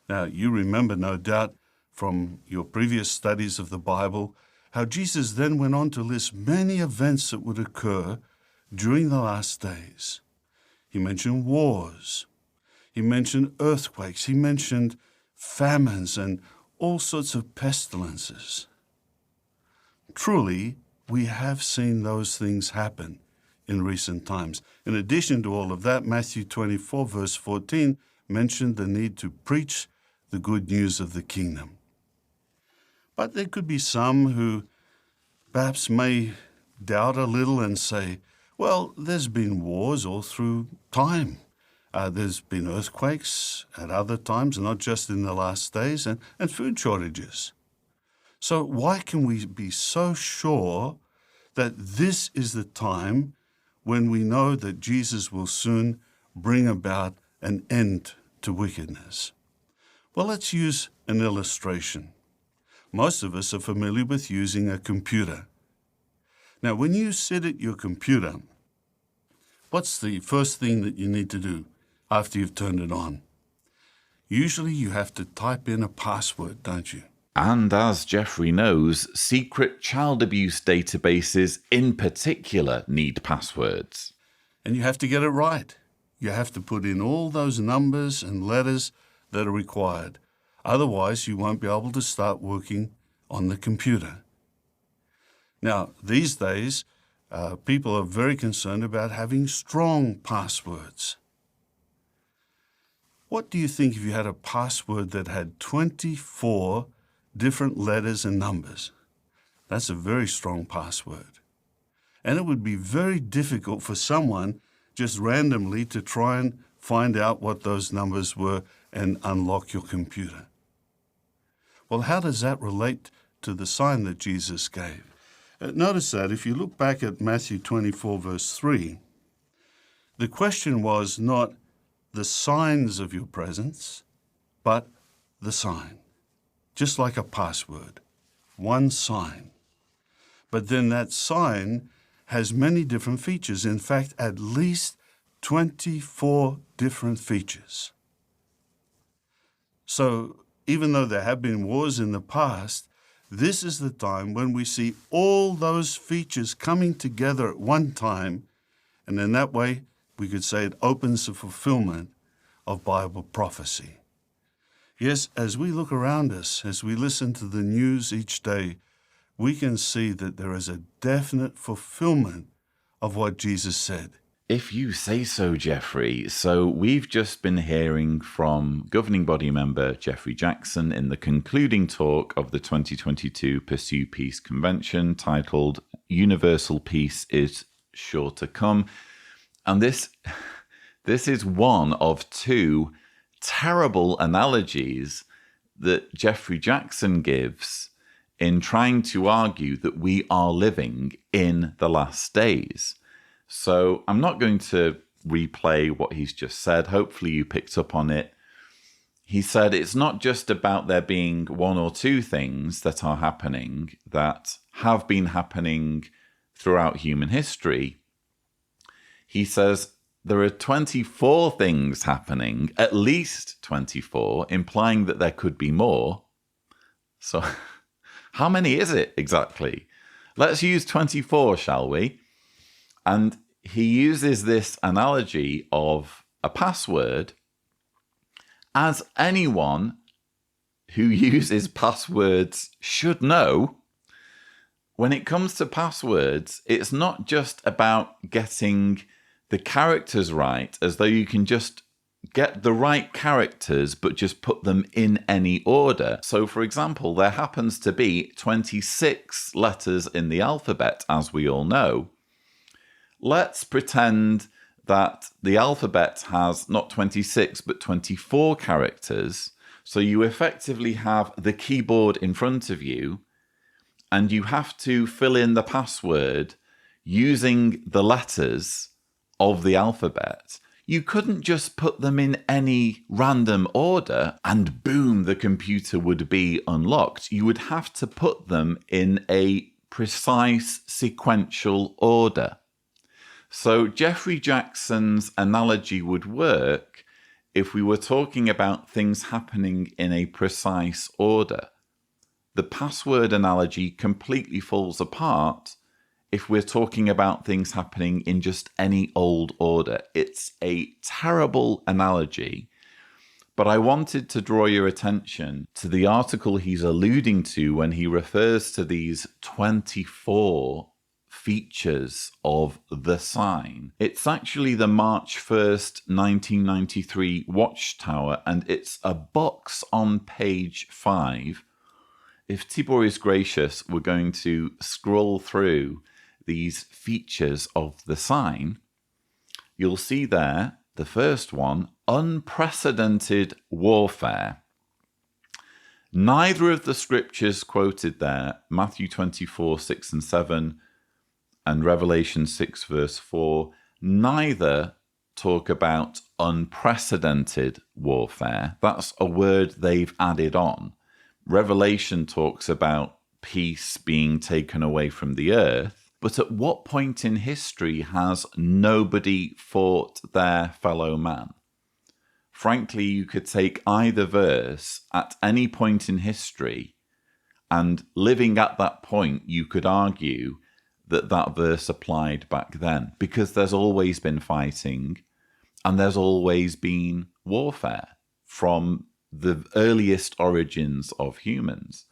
Now, you remember, no doubt, from your previous studies of the Bible, how Jesus then went on to list many events that would occur during the last days. He mentioned wars. He mentioned earthquakes. He mentioned famines and all sorts of pestilences. Truly, we have seen those things happen in recent times. In addition to all of that, Matthew 24, verse 14, mentioned the need to preach the good news of the kingdom. But there could be some who perhaps may doubt a little and say, well, there's been wars all through time. There's been earthquakes at other times, not just in the last days, and food shortages. So why can we be so sure that this is the time when we know that Jesus will soon bring about an end to wickedness? Well, let's use an illustration. Most of us are familiar with using a computer. Now, when you sit at your computer, what's the first thing that you need to do after you've turned it on? Usually you have to type in a password, don't you? And as Geoffrey knows, secret child abuse databases in particular need passwords. And you have to get it right. You have to put in all those numbers and letters that are required. Otherwise, you won't be able to start working on the computer. Now, these days, people are very concerned about having strong passwords. What do you think if you had a password that had 24 different letters and numbers? That's a very strong password. And it would be very difficult for someone just randomly to try and find out what those numbers were and unlock your computer. Well, how does that relate to the sign that Jesus gave? Notice that if you look back at Matthew 24, verse 3, the question was not the signs of your presence, but the sign. Just like a password, one sign. But then that sign has many different features. In fact, at least 24 different features. So even though there have been wars in the past, this is the time when we see all those features coming together at one time, and in that way, we could say it opens the fulfillment of Bible prophecy. Yes, as we look around us, as we listen to the news each day, we can see that there is a definite fulfillment of what Jesus said. If you say so, Geoffrey. So we've just been hearing from governing body member Geoffrey Jackson in the concluding talk of the 2022 Pursue Peace Convention titled Universal Peace is Sure to Come. And this is one of two terrible analogies that Geoffrey Jackson gives in trying to argue that we are living in the last days. So I'm not going to replay what he's just said. Hopefully you picked up on it. He said it's not just about there being one or two things that are happening that have been happening throughout human history. He says there are 24 things happening, at least 24, implying that there could be more. So how many is it exactly? Let's use 24, shall we? And he uses this analogy of a password. As anyone who uses passwords should know, when it comes to passwords, it's not just about getting the characters right, as though you can just get the right characters, but just put them in any order. So, for example, there happens to be 26 letters in the alphabet, as we all know. Let's pretend that the alphabet has not 26, but 24 characters. So you effectively have the keyboard in front of you, and you have to fill in the password using the letters of the alphabet. You couldn't just put them in any random order and boom, the computer would be unlocked. You would have to put them in a precise sequential order. So Geoffrey Jackson's analogy would work if we were talking about things happening in a precise order. The password analogy completely falls apart if we're talking about things happening in just any old order. It's a terrible analogy, but I wanted to draw your attention to the article he's alluding to when he refers to these 24 features of the sign. It's actually the March 1st, 1993 Watchtower, and it's a box on page 5. If Tibor is gracious, we're going to scroll through these features of the sign. You'll see there, the first one, unprecedented warfare. Neither of the scriptures quoted there, Matthew 24, 6 and 7, and Revelation 6, verse 4, neither talk about unprecedented warfare. That's a word they've added on. Revelation talks about peace being taken away from the earth. But at what point in history has nobody fought their fellow man? Frankly, you could take either verse at any point in history, and living at that point, you could argue that that verse applied back then, because there's always been fighting and there's always been warfare from the earliest origins of humans.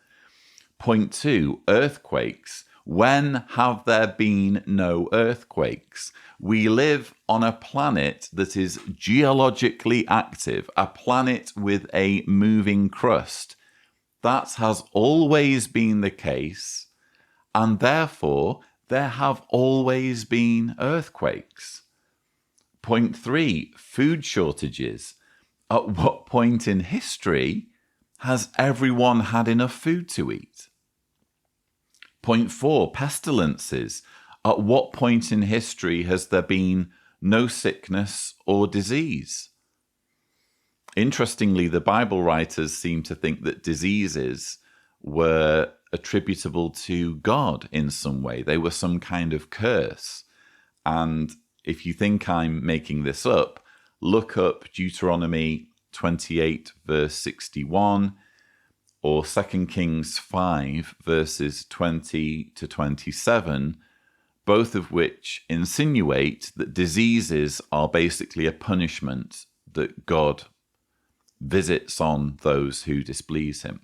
Point 2, earthquakes. When have there been no earthquakes? We live on a planet that is geologically active, a planet with a moving crust. That has always been the case, and therefore there have always been earthquakes. Point 3, food shortages. At what point in history has everyone had enough food to eat? Point 4, pestilences. At what point in history has there been no sickness or disease? Interestingly, the Bible writers seem to think that diseases were attributable to God in some way. They were some kind of curse. And if you think I'm making this up, look up Deuteronomy 28, verse 61, or 2 Kings 5, verses 20 to 27, both of which insinuate that diseases are basically a punishment that God visits on those who displease him.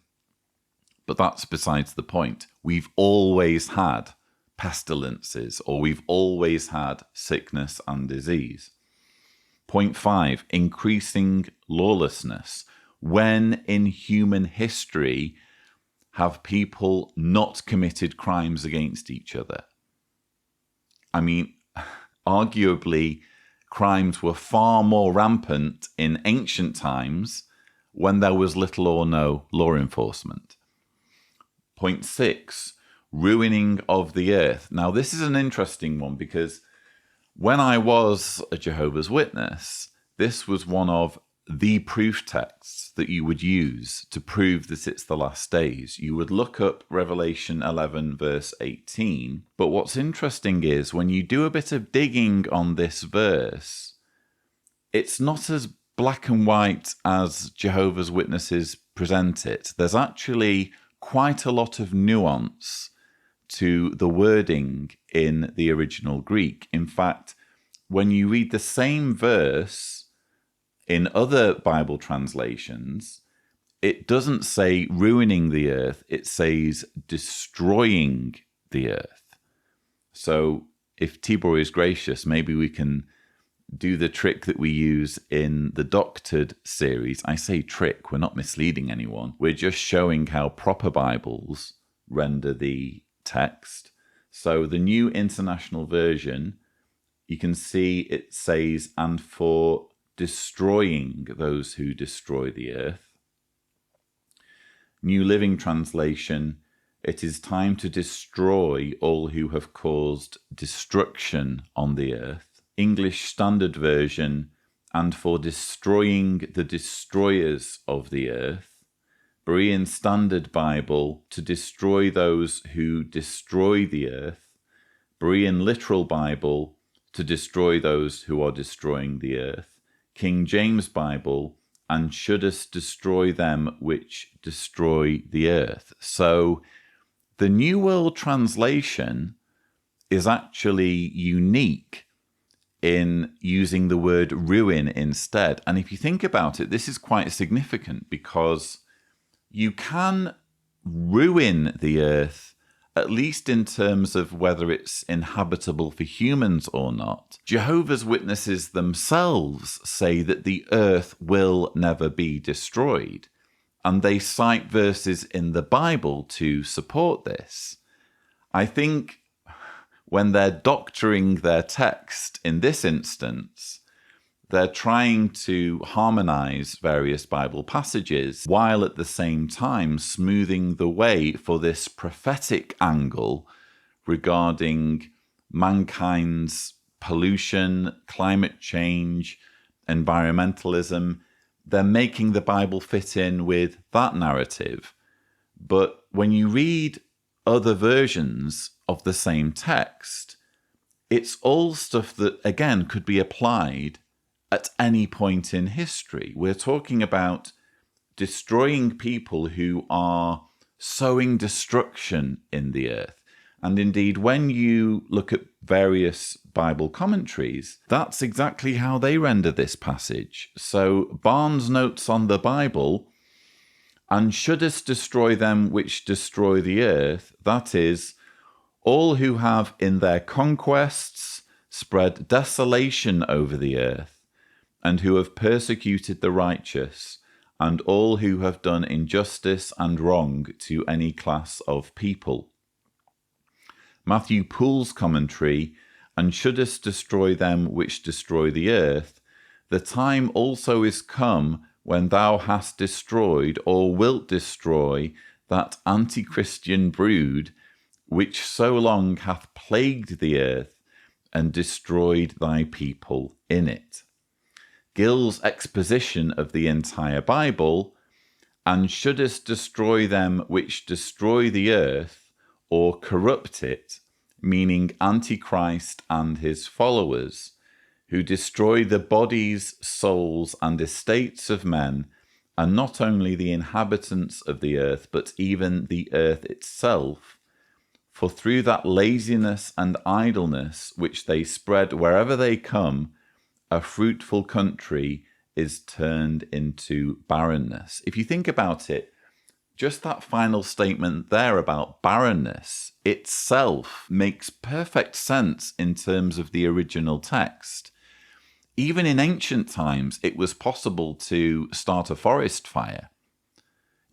But that's besides the point. We've always had pestilences, or we've always had sickness and disease. Point 5, increasing lawlessness. When in human history have people not committed crimes against each other? I mean, arguably, crimes were far more rampant in ancient times when there was little or no law enforcement. Point 6, ruining of the earth. Now, this is an interesting one because when I was a Jehovah's Witness, this was one of the proof texts that you would use to prove that it's the last days. You would look up Revelation 11, verse 18. But what's interesting is when you do a bit of digging on this verse, it's not as black and white as Jehovah's Witnesses present it. There's actually quite a lot of nuance to the wording in the original Greek. In fact, when you read the same verse in other Bible translations, it doesn't say ruining the earth, it says destroying the earth. So if Tibor is gracious, maybe we can do the trick that we use in the Doctored series. I say trick, we're not misleading anyone. We're just showing how proper Bibles render the text. So the New International Version, you can see it says, and for destroying those who destroy the earth. New Living Translation, it is time to destroy all who have caused destruction on the earth. English Standard Version, and for destroying the destroyers of the earth. Berean Standard Bible, to destroy those who destroy the earth. Berean Literal Bible, to destroy those who are destroying the earth. King James Bible, and shouldest destroy them which destroy the earth. So the New World Translation is actually unique in using the word ruin instead. And if you think about it, this is quite significant because you can ruin the earth, at least in terms of whether it's inhabitable for humans or not. Jehovah's Witnesses themselves say that the earth will never be destroyed, and they cite verses in the Bible to support this. I think when they're doctoring their text in this instance, they're trying to harmonize various Bible passages while at the same time smoothing the way for this prophetic angle regarding mankind's pollution, climate change, environmentalism. They're making the Bible fit in with that narrative. But when you read other versions of the same text, it's all stuff that, again, could be applied at any point in history. We're talking about destroying people who are sowing destruction in the earth. And indeed, when you look at various Bible commentaries, that's exactly how they render this passage. So Barnes notes on the Bible, and shouldest destroy them which destroy the earth, that is, all who have in their conquests spread desolation over the earth, and who have persecuted the righteous, and all who have done injustice and wrong to any class of people. Matthew Poole's commentary, and shouldest destroy them which destroy the earth, the time also is come when thou hast destroyed or wilt destroy that anti-Christian brood, which so long hath plagued the earth and destroyed thy people in it. Gill's exposition of the entire Bible, and shouldest destroy them which destroy the earth or corrupt it, meaning Antichrist and his followers, who destroy the bodies, souls, and estates of men, and not only the inhabitants of the earth, but even the earth itself. For through that laziness and idleness which they spread wherever they come, a fruitful country is turned into barrenness. If you think about it, just that final statement there about barrenness itself makes perfect sense in terms of the original text. Even in ancient times, it was possible to start a forest fire.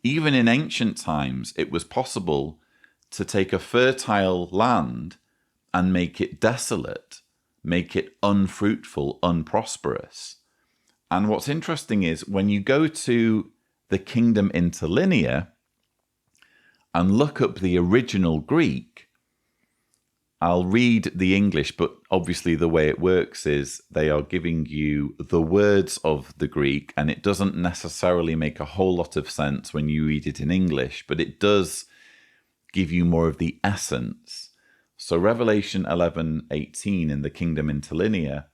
Even in ancient times, it was possible to take a fertile land and make it desolate, make it unfruitful, unprosperous. And what's interesting is when you go to the Kingdom Interlinear and look up the original Greek, I'll read the English, but obviously the way it works is they are giving you the words of the Greek, and it doesn't necessarily make a whole lot of sense when you read it in English, but it does give you more of the essence. So Revelation 11:18 in the Kingdom Interlinear,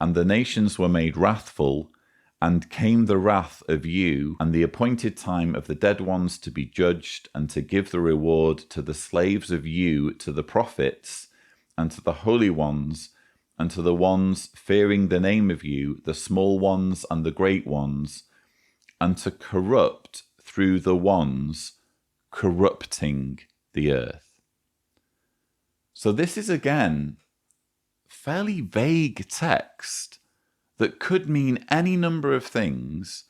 and the nations were made wrathful, and came the wrath of you, and the appointed time of the dead ones to be judged, and to give the reward to the slaves of you, to the prophets, and to the holy ones, and to the ones fearing the name of you, the small ones and the great ones, and to corrupt through the ones corrupting the earth. So this is again fairly vague text that could mean any number of things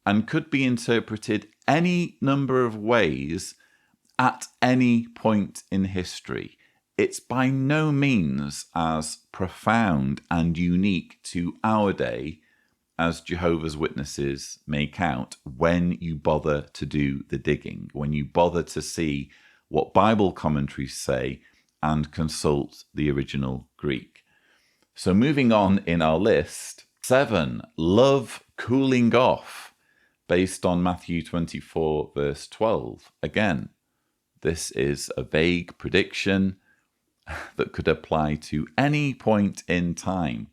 and could be interpreted any number of ways at any point in history. It's by no means as profound and unique to our day as Jehovah's Witnesses make out when you bother to do the digging, when you bother to see what Bible commentaries say and consult the original Greek. So moving on in our list, 7, love cooling off, based on Matthew 24, verse 12. Again, this is a vague prediction that could apply to any point in time.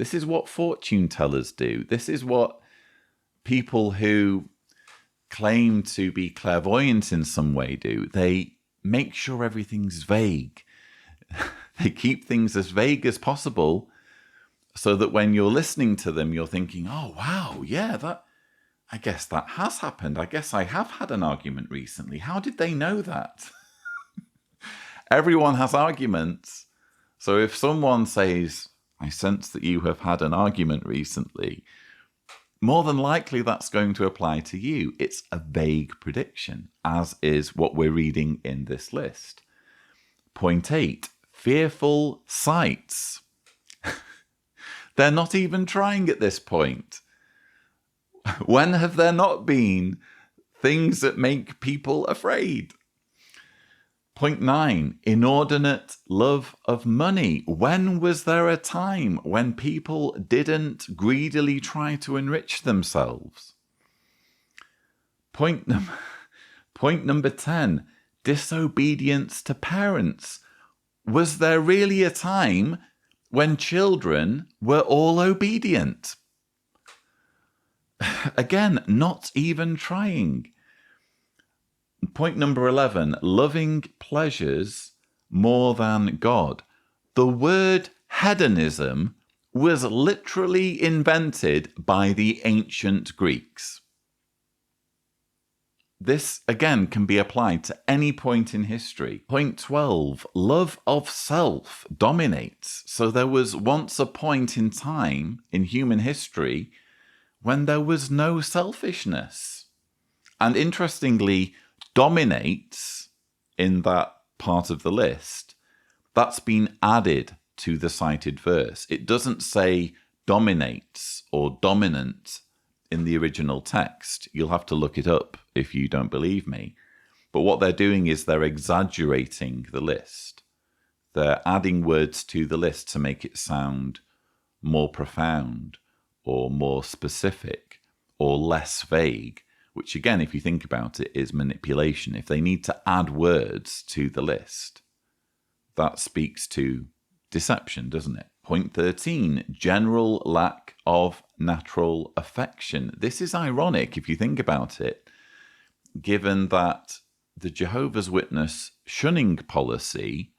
This is what fortune tellers do. This is what people who claim to be clairvoyant in some way do. They make sure everything's vague. They keep things as vague as possible so that when you're listening to them, you're thinking, oh, wow, yeah, I guess that has happened. I guess I have had an argument recently. How did they know that? Everyone has arguments. So if someone says, I sense that you have had an argument recently, more than likely that's going to apply to you. It's a vague prediction, as is what we're reading in this list. Point 8, fearful sights. They're not even trying at this point. When have there not been things that make people afraid? Point 9, inordinate love of money. When was there a time when people didn't greedily try to enrich themselves? Point number 10, disobedience to parents. Was there really a time when children were all obedient? Again, not even trying. Point number 11, loving pleasures more than God. The word hedonism was literally invented by the ancient Greeks. This, again, can be applied to any point in history. Point 12, love of self dominates. So there was once a point in time in human history when there was no selfishness. And interestingly, dominates in that part of the list, that's been added to the cited verse. It doesn't say dominates or dominant in the original text. You'll have to look it up if you don't believe me. But what they're doing is they're exaggerating the list. They're adding words to the list to make it sound more profound or more specific or less vague, which again, if you think about it, is manipulation. If they need to add words to the list, that speaks to deception, doesn't it? Point 13, general lack of natural affection. This is ironic if you think about it, given that the Jehovah's Witness shunning policy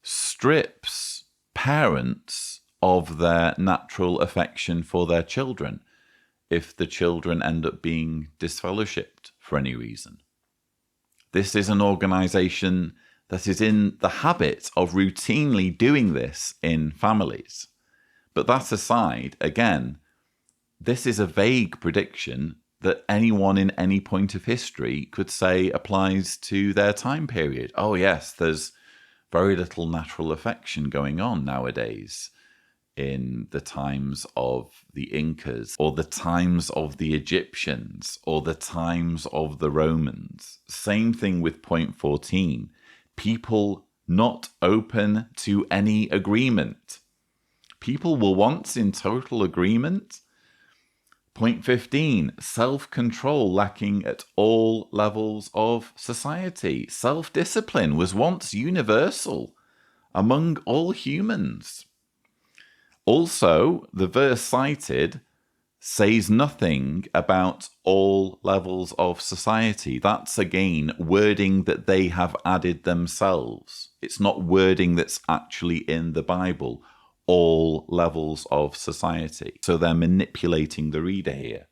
strips parents of their natural affection for their children if the children end up being disfellowshipped for any reason. This is an organization that is in the habit of routinely doing this in families. But that aside, again, this is a vague prediction that anyone in any point of history could say applies to their time period. Oh yes, there's very little natural affection going on nowadays in the times of the Incas, or the times of the Egyptians, or the times of the Romans. Same thing with point 14. People not open to any agreement. People were once in total agreement. Point 15, self-control lacking at all levels of society. Self-discipline was once universal among all humans. Also, the verse cited says nothing about all levels of society. That's, again, wording that they have added themselves. It's not wording that's actually in the Bible. All levels of society. So they're manipulating the reader here.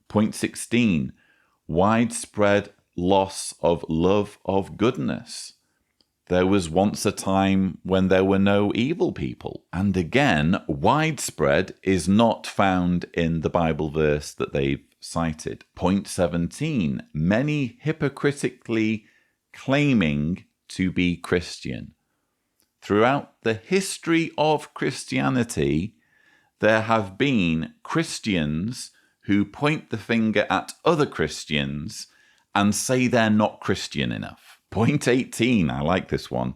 Point 16, widespread loss of love of goodness. There was once a time when there were no evil people. And again, widespread is not found in the Bible verse that they've cited. Point 17, many hypocritically claiming to be Christian. Throughout the history of Christianity, there have been Christians who point the finger at other Christians and say they're not Christian enough. Point 18, I like this one.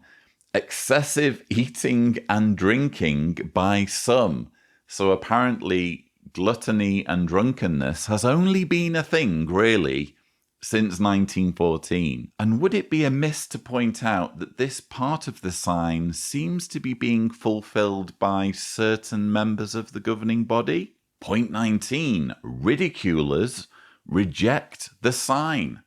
Excessive eating and drinking by some. So apparently gluttony and drunkenness has only been a thing, really, since 1914. And would it be amiss to point out that this part of the sign seems to be being fulfilled by certain members of the governing body? Point 19. Ridiculers reject the sign.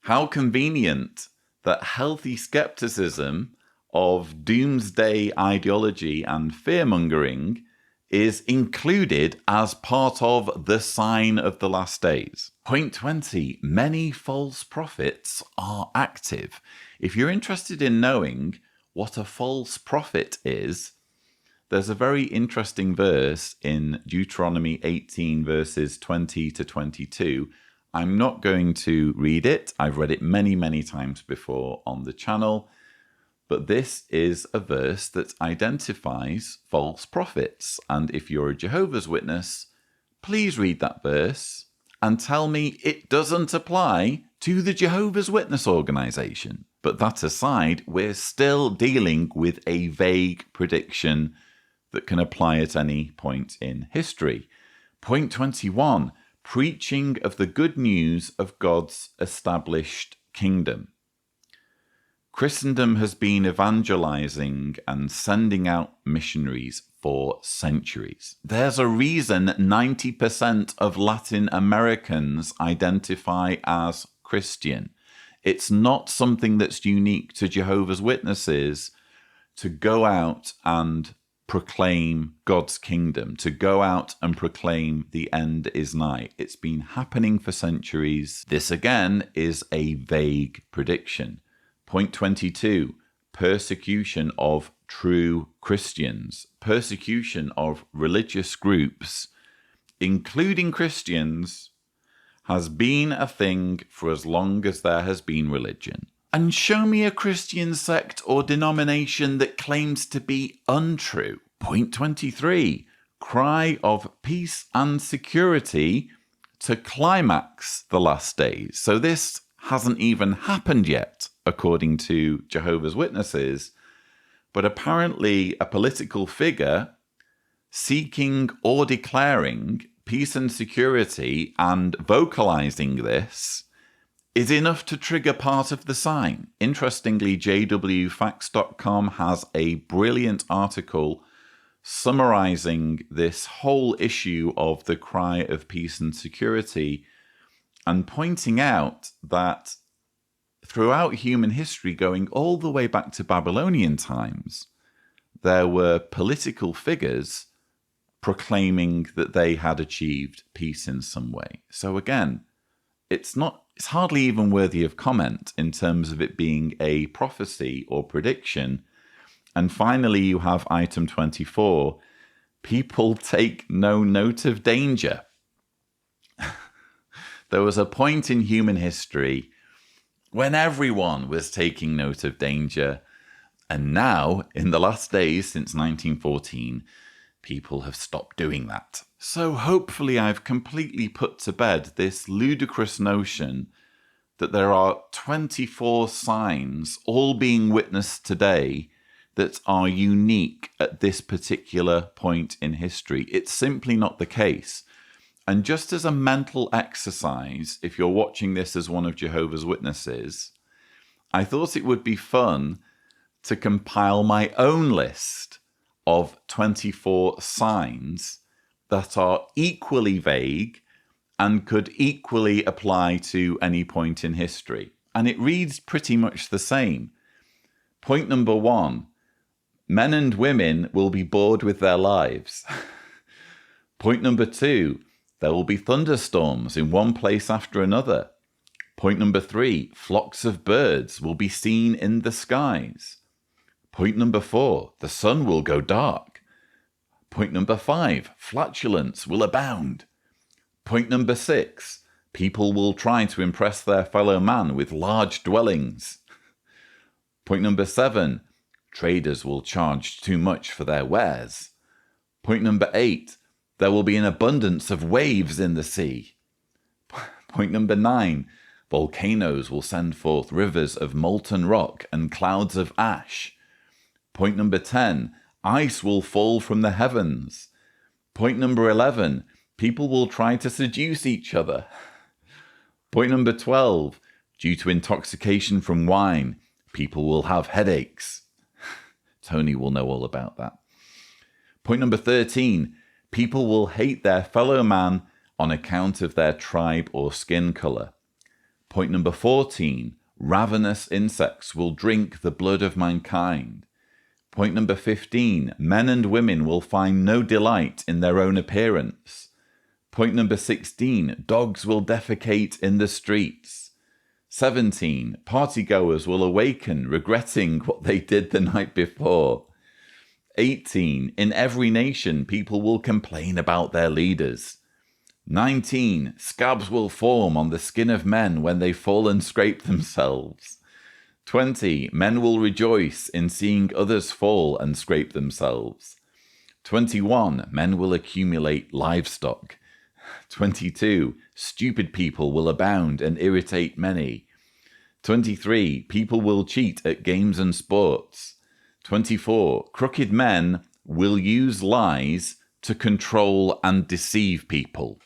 How convenient that healthy skepticism of doomsday ideology and fear-mongering is included as part of the sign of the last days. Point 20. Many false prophets are active. If you're interested in knowing what a false prophet is, there's a very interesting verse in Deuteronomy 18 verses 20 to 22. I'm not going to read it. I've read it many, many times before on the channel. But this is a verse that identifies false prophets. And if you're a Jehovah's Witness, please read that verse and tell me it doesn't apply to the Jehovah's Witness organization. But that aside, we're still dealing with a vague prediction that can apply at any point in history. Point 21, preaching of the good news of God's established kingdom. Christendom has been evangelizing and sending out missionaries for centuries. There's a reason 90% of Latin Americans identify as Christian. It's not something that's unique to Jehovah's Witnesses to go out and proclaim God's kingdom, to go out and proclaim the end is nigh. It's been happening for centuries. This again is a vague prediction. Point 22, persecution of true Christians, persecution of religious groups, including Christians, has been a thing for as long as there has been religion. And show me a Christian sect or denomination that claims to be untrue. Point 23, cry of peace and security to climax the last days. So this hasn't even happened yet, according to Jehovah's Witnesses, but apparently a political figure seeking or declaring peace and security and vocalizing this is enough to trigger part of the sign. Interestingly, jwfacts.com has a brilliant article summarizing this whole issue of the cry of peace and security and pointing out that throughout human history, going all the way back to Babylonian times, there were political figures proclaiming that they had achieved peace in some way. So again, it's hardly even worthy of comment in terms of it being a prophecy or prediction. And finally, you have item 24, people take no note of danger. There was a point in human history when everyone was taking note of danger. And now, in the last days since 1914, people have stopped doing that. So hopefully I've completely put to bed this ludicrous notion that there are 24 signs all being witnessed today that are unique at this particular point in history. It's simply not the case. And just as a mental exercise, if you're watching this as one of Jehovah's Witnesses, I thought it would be fun to compile my own list of 24 signs that are equally vague and could equally apply to any point in history. And it reads pretty much the same. Point number 1, men and women will be bored with their lives. Point number 2, there will be thunderstorms in one place after another. Point number 3, flocks of birds will be seen in the skies. Point number 4, the sun will go dark. Point number 5, flatulence will abound. Point number 6, people will try to impress their fellow man with large dwellings. Point number 7, traders will charge too much for their wares. Point number 8, there will be an abundance of waves in the sea. Point number 9, volcanoes will send forth rivers of molten rock and clouds of ash. Point number 10, ice will fall from the heavens. Point number 11, people will try to seduce each other. Point number 12. Due to intoxication from wine, people will have headaches. Tony will know all about that. Point number 13. People will hate their fellow man on account of their tribe or skin color. Point number 14. Ravenous insects will drink the blood of mankind. Point number 15. Men and women will find no delight in their own appearance. Point number 16. Dogs will defecate in the streets. 17. Partygoers will awaken regretting what they did the night before. 18. In every nation, people will complain about their leaders. 19. Scabs will form on the skin of men when they fall and scrape themselves. 20. Men will rejoice in seeing others fall and scrape themselves. 21. Men will accumulate livestock. 22. Stupid people will abound and irritate many. 23. People will cheat at games and sports. 24. Crooked men will use lies to control and deceive people.